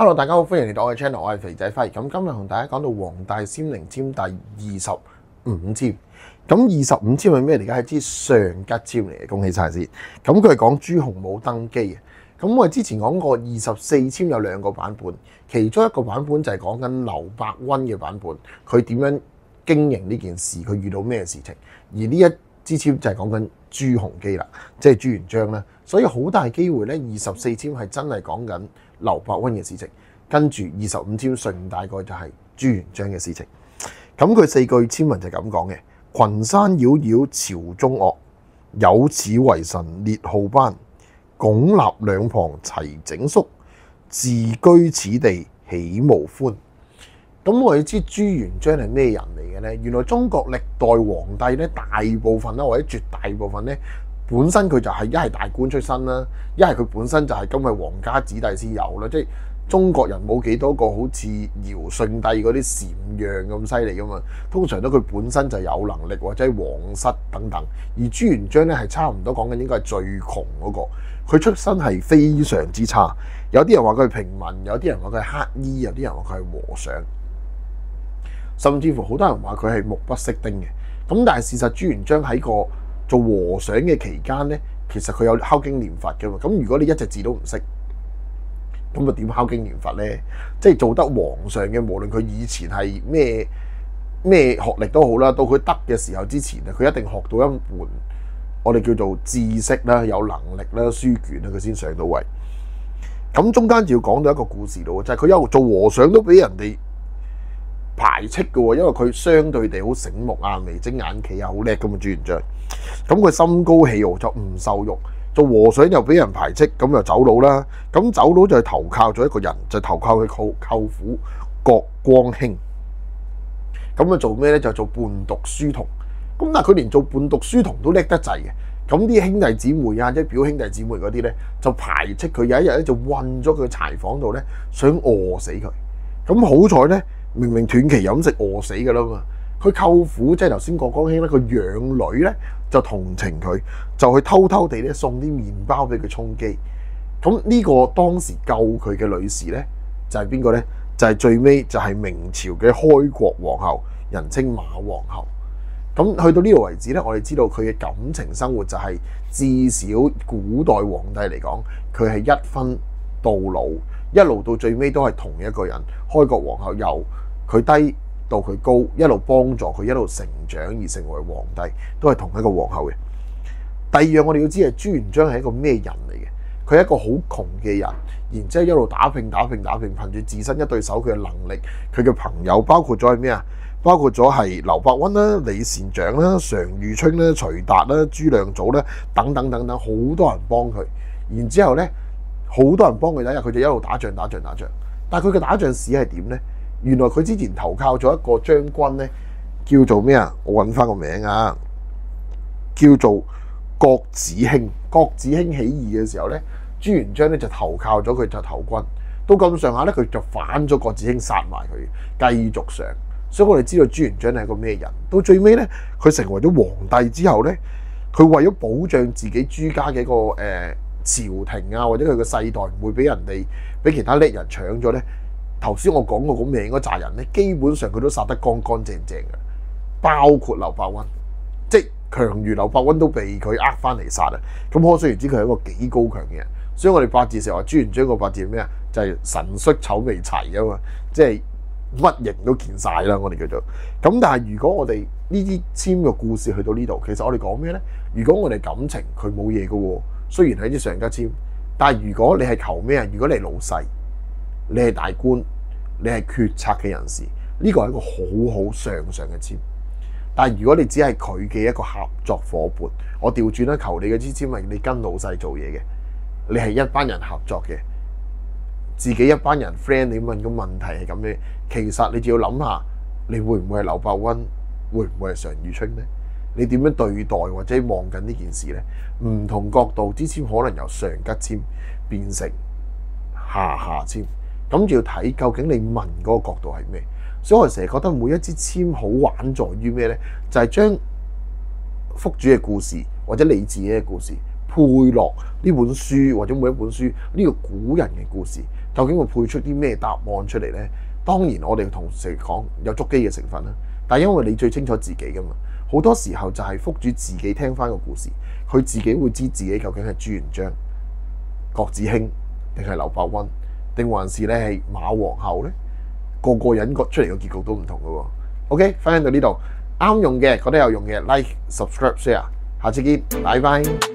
Hello， 大家好，歡迎嚟到我嘅 channel， 我係肥仔輝。咁今日同大家講到黃大仙靈籤第25籤。咁25籤係咩嚟㗎？係支上吉籤嚟嘅，恭喜晒先。咁佢係講朱洪武登基嘅。咁我哋之前講過24籤有兩個版本，其中一個版本就係講緊劉伯溫嘅版本，佢點樣經營呢件事，佢遇到咩事情。而呢一支籤就係講緊朱鎔基啦，即係朱元璋啦。所以好大機會咧，24籤係真係講緊劉伯溫嘅事情，跟住25籤順帶過就係朱元璋嘅事情。咁佢4句籤文就係咁講嘅：群山繞繞朝中岳，有此為臣列號班。拱立兩旁齊整肅，自居此地喜無歡。咁我哋知朱元璋係咩人嚟嘅呢？原來中國歷代皇帝咧，大部分啦或者絕大部分咧，本身佢就係一係大官出身啦，一係佢本身就係今日皇家子弟先有啦。即係中國人冇幾多個好似堯舜帝嗰啲禪讓咁犀利噶嘛，通常都佢本身就有能力或者係皇室等等。而朱元璋咧係差唔多講緊應該係最窮嗰個。佢出身係非常之差，有啲人話佢係平民，有啲人話佢係乞衣，有啲人話佢係和尚，甚至乎好多人話佢係目不識丁嘅。咁但係事實朱元璋喺個做和尚嘅期間咧，其實佢有敲經念佛嘅嘛。咁如果你一隻字都唔識，咁啊點敲經念佛咧？即係做得皇上嘅，無論佢以前係咩學歷都好啦，到佢得嘅時候之前啊，佢一定學到一門我哋叫做知識啦、有能力啦、書卷啦，佢先上到位。咁中間就要講到一個故事咯，就係佢一路做和尚都俾人哋排斥嘅喎，因為佢相對地好醒目啊、眉精眼企啊、好叻咁啊朱元璋。咁佢心高氣傲就唔受用，做和尚又俾人排斥，咁就走佬啦。咁走佬就係投靠咗一個人，就投靠佢舅父郭光興。咁啊做咩咧？就做伴讀書童。咁但係佢連做伴讀書童都叻得滯嘅，咁啲兄弟姊妹啊，即係表兄弟姊妹嗰啲咧，就排斥佢。有一日咧就韞咗佢柴房度咧，想餓死佢。咁好彩咧，明明斷期飲食餓死㗎啦嘛，佢舅父即係頭先郭光興咧，佢養女咧就同情佢，就去偷偷地咧送啲麵包俾佢充飢。咁呢個當時救佢嘅女士咧，就係邊個咧？就係最尾就係明朝嘅開國皇后，人稱馬皇后。咁去到呢度為止咧，我哋知道佢嘅感情生活就係至少古代皇帝嚟講，佢係一分到老，一路到最尾都係同一個人。開國皇后由佢低到佢高，一路幫助佢一路成長而成為皇帝，都係同一個皇后嘅。第二樣我哋要知係朱元璋係一個咩人嚟嘅？佢係一個好窮嘅人，然之後一路打拼，憑住自身一對手佢嘅能力，佢嘅朋友包括咗係咩啊？包括咗係劉伯溫啦、李善長啦、常遇春啦、徐達啦、朱亮祖啦等等，好多人幫佢。然之後咧，好多人幫佢，第一日佢就一路打仗。但係佢嘅打仗史係點咧？原來佢之前投靠咗一個將軍咧，叫做咩啊？我揾翻個名啊，叫做郭子興。郭子興起義嘅時候咧，朱元璋咧就投靠咗佢就投軍。到咁上下咧，佢就反咗郭子興，殺埋佢，繼續上。所以我哋知道朱元璋係一個咩人。到最尾咧，佢成為咗皇帝之後咧，佢為咗保障自己朱家嘅一個朝廷啊，或者佢嘅世代唔會俾人哋俾其他叻人搶咗咧。頭先我講過個名嗰扎人咧，基本上佢都殺得乾乾淨淨嘅，包括劉伯溫，即係強如劉伯溫都被佢翻嚟殺啊！咁可想而知佢係一個幾高強嘅人。所以我哋八字成日話朱元璋個八字係咩啊？就係神xuất醜未齊啊嘛，即係乜型都見晒啦，我哋叫做。咁但係如果我哋呢啲籤嘅故事去到呢度，其實我哋講咩咧？如果我哋感情佢冇嘢嘅喎，雖然係啲上吉籤，但係如果你係求咩啊？如果你係老細，你係大官，你係決策嘅人士，呢個係一個好好上嘅籤。但係如果你只係佢嘅一個合作伙伴，我調轉啦，求你嘅支籤係你跟老細做嘢嘅，你係一班人合作嘅。自己一班人 friend， 你問個問題係咁嘅，其實你就要諗下，你會唔會係劉伯溫，會唔會係常遇春呢？你點樣對待或者望緊呢件事呢？唔同角度之籤可能由上吉籤變成下籤，咁就要睇究竟你問嗰個角度係咩。所以我成日覺得每一支籤好玩在於咩呢？就係將福主嘅故事或者你自己嘅故事配落呢本書或者每一本書呢個古人嘅故事，究竟會配出啲咩答案出嚟呢？當然我哋同時講有捉機嘅成分啦，但係因為你最清楚自己噶嘛，好多時候就係福主自己聽翻個故事，佢自己會知自己究竟係朱元璋、郭子興定係劉伯溫，定還是咧係馬皇后呢？個人出嚟嘅結局都唔同噶喎。OK， 分享到呢度，啱用嘅覺得有用嘅 like、subscribe、share，下次見，拜拜。